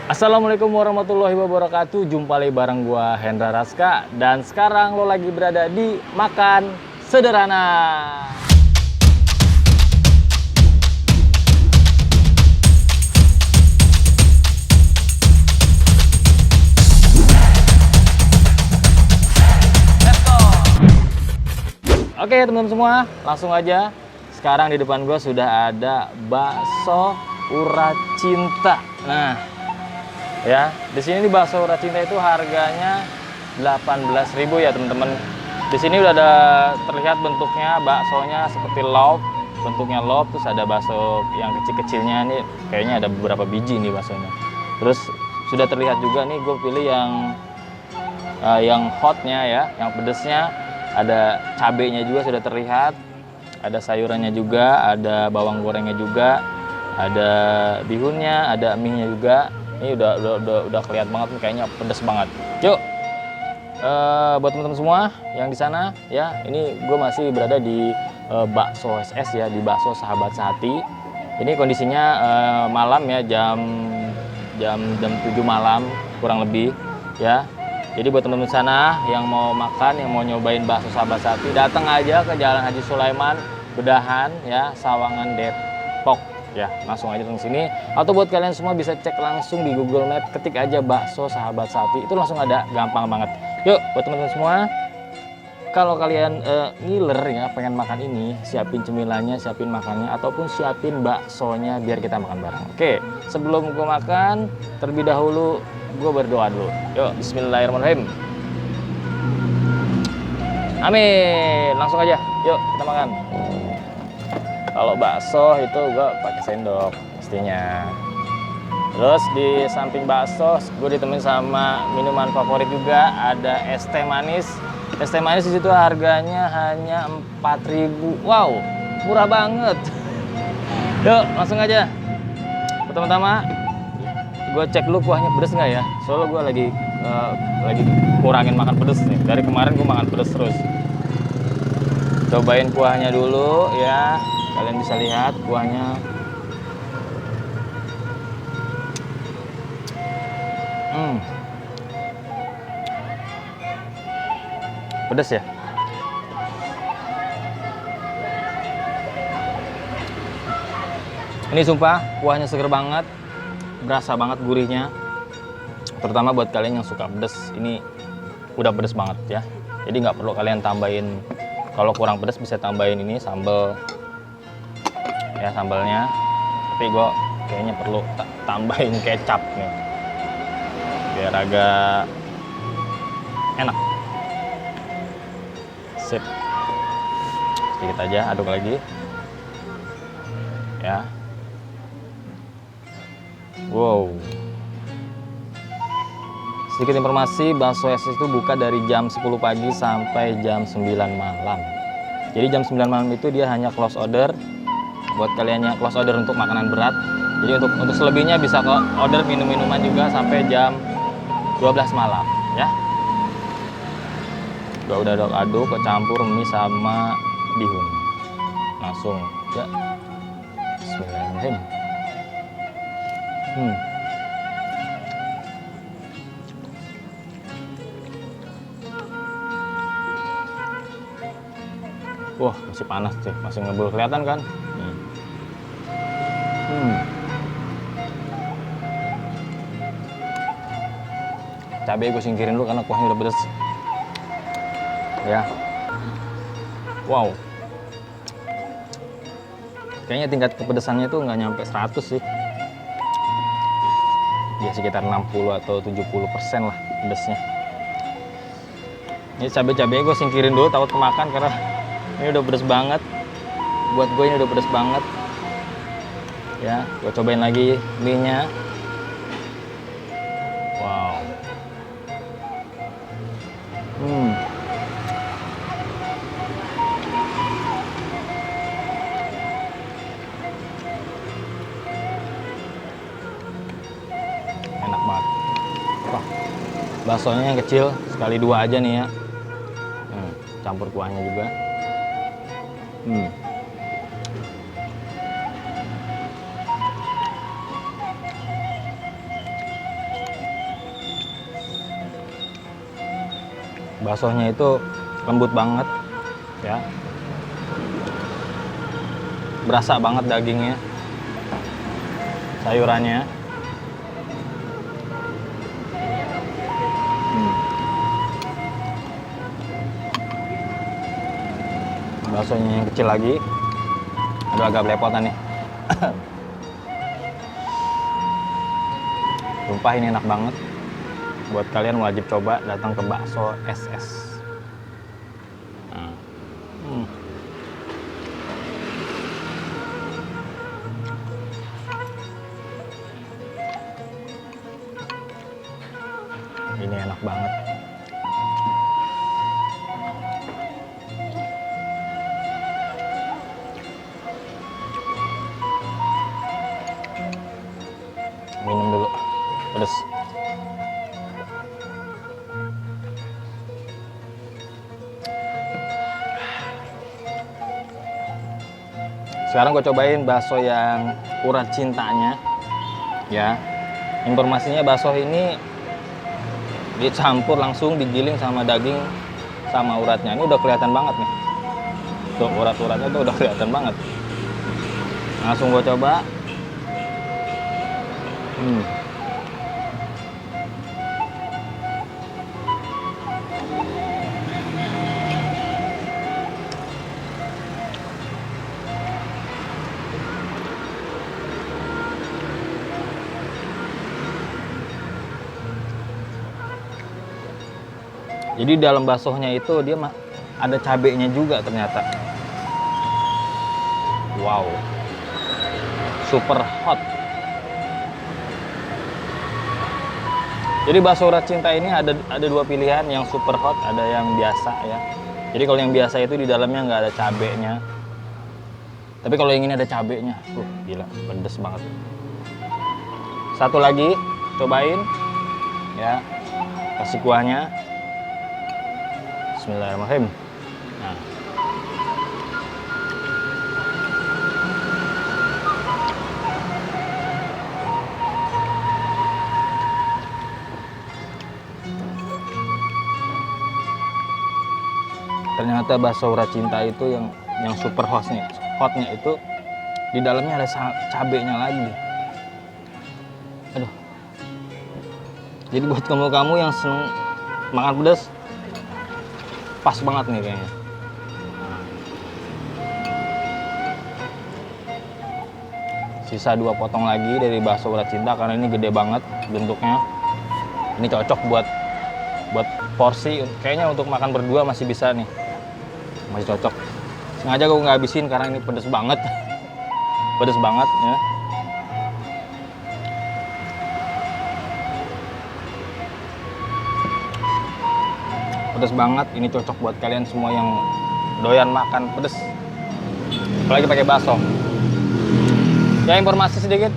Assalamualaikum warahmatullahi wabarakatuh. Jumpa lagi bareng gua Hendra Raska. Dan sekarang lo lagi berada di Makan Sederhana. Let's go. Oke teman-teman semua, langsung aja. Sekarang di depan gua sudah ada bakso Ura Cinta. Nah, ya, di sini di bakso Ura Cinta itu harganya 18.000 ya teman-teman. Di sini udah ada terlihat bentuknya baksonya seperti loaf, bentuknya loaf, terus ada bakso yang kecil-kecilnya nih, kayaknya ada beberapa biji nih baksonya. Terus sudah terlihat juga nih, gue pilih yang hotnya ya, yang pedesnya, ada cabenya juga sudah terlihat, ada sayurannya juga, ada bawang gorengnya juga, ada bihunnya, ada mie-nya juga. Ini udah kelihatan banget nih, kayaknya pedes banget. Yuk, buat teman-teman semua yang di sana ya, ini gue masih berada di bakso SS ya, di bakso Sahabat Sehati. Ini kondisinya malam ya, jam 7 malam kurang lebih ya. Jadi buat teman-teman sana yang mau makan, yang mau nyobain bakso Sahabat Sehati, datang aja ke Jalan Haji Sulaiman, Bedahan ya, Sawangan, Depok. Ya, langsung aja ke sini. Atau buat kalian semua bisa cek langsung di Google Map, ketik aja bakso Sahabat Sehati, itu langsung ada, gampang banget. Yuk, buat teman-teman semua, kalau kalian ngiler ya, pengen makan ini, siapin cemilannya, siapin makannya, ataupun siapin baksonya biar kita makan bareng. Oke, sebelum gue makan, terlebih dahulu gue berdoa dulu. Yuk, bismillahirrahmanirrahim. Amin. Langsung aja, yuk kita makan. Kalau bakso itu gue pakai sendok pastinya. Terus di samping bakso gue ditemenin sama minuman favorit juga, ada es teh manis. Es teh manis di situ harganya hanya 4.000. Wow, murah banget. Yuk langsung aja. Pertama-tama gue cek dulu kuahnya pedes nggak ya. Soalnya gue lagi kurangin makan pedes nih. Dari kemarin gue makan pedes terus. Cobain kuahnya dulu ya. Kalian bisa lihat kuahnya. Pedas ya. Ini sumpah kuahnya seger banget, berasa banget gurihnya. Terutama buat kalian yang suka pedas, ini udah pedas banget ya. Jadi nggak perlu kalian tambahin. Kalau kurang pedas bisa tambahin ini sambal ya, sambalnya. Tapi gue kayaknya perlu tambahin kecap nih biar agak enak. Sip, sedikit aja, aduk lagi ya. Wow, sedikit informasi, bakso SS itu buka dari jam 10 pagi sampai jam 9 malam. Jadi jam 9 malam itu dia hanya close order buat kalian yang close order untuk makanan berat. Jadi untuk selebihnya bisa kok order minum-minuman juga sampai jam 12 malam ya. Gua udah aduk, kecampur mie sama bihun. Langsung ya. Bismillahirrahmanirrahim. Wah, masih panas sih, masih ngebul, kelihatan kan? Cabai gue singkirin dulu karena kuahnya udah pedes ya. Wow, kayaknya tingkat kepedesannya itu nggak nyampe 100 sih ya, sekitar 60 atau 70% lah pedesnya. Ini cabai-cabainya gue singkirin dulu, takut kemakan karena ini udah pedes banget. Buat gue ini udah pedes banget ya. Gue cobain lagi mie nya. Wow. Enak banget. Wah, baksonya yang kecil sekali 2 aja nih ya. Campur kuahnya juga. Baksonya itu lembut banget ya. Berasa banget dagingnya, sayurannya. Baksonya yang kecil lagi. Aduh, agak belepotan nih. Sumpah ini enak banget. Buat kalian wajib coba datang ke Bakso SS. Nah. Ini enak banget. Minum dulu, pedes. Sekarang gue cobain bakso yang urat cintanya ya. Informasinya bakso ini dicampur langsung digiling sama daging sama uratnya. Ini udah kelihatan banget nih. Tuh urat-uratnya tuh udah kelihatan banget. Langsung gue coba. Jadi dalam baksonya itu dia ada cabenya juga ternyata. Wow, super hot. Jadi bakso urat cinta ini ada dua pilihan, yang super hot, ada yang biasa ya. Jadi kalau yang biasa itu di dalamnya nggak ada cabenya. Tapi kalau yang ini ada cabenya, gila, pedes banget. Satu lagi, cobain ya, kasih kuahnya. Bismillahirrahmanirrahim. Nah. Ternyata bakso urat cinta itu yang super hotnya itu di dalamnya ada cabenya lagi. Aduh. Jadi buat kamu yang seneng makan pedas, pas banget nih kayaknya. Sisa 2 potong lagi dari bakso urat cinta karena ini gede banget bentuknya. Ini cocok buat porsi, kayaknya untuk makan berdua masih bisa nih, masih cocok. Sengaja gue nggak habisin karena ini pedes banget. Pedes banget ya. Pedes banget, ini cocok buat kalian semua yang doyan makan pedes, apalagi pakai bakso. Ya, informasi sedikit,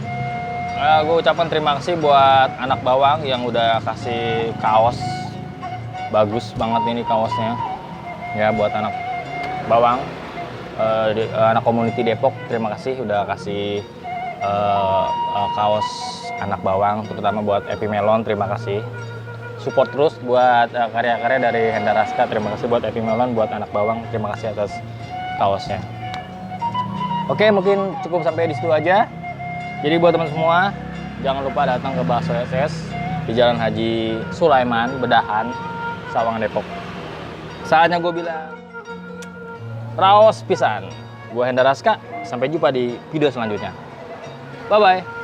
gue ucapkan terima kasih buat Anak Bawang yang udah kasih kaos. Bagus banget ini kaosnya ya, buat Anak Bawang, anak community Depok. Terima kasih udah kasih kaos Anak Bawang, terutama buat Epi Melon. Terima kasih. Support terus buat karya-karya dari Hendaraska. Terima kasih buat Epi Melon, buat Anak Bawang. Terima kasih atas kaosnya. Oke, mungkin cukup sampai di situ aja. Jadi buat teman semua, jangan lupa datang ke Bakso SS di Jalan Haji Sulaiman, Bedahan, Sawangan, Depok. Saatnya gue bilang raos pisan. Gue Hendaraska. Sampai jumpa di video selanjutnya. Bye-bye.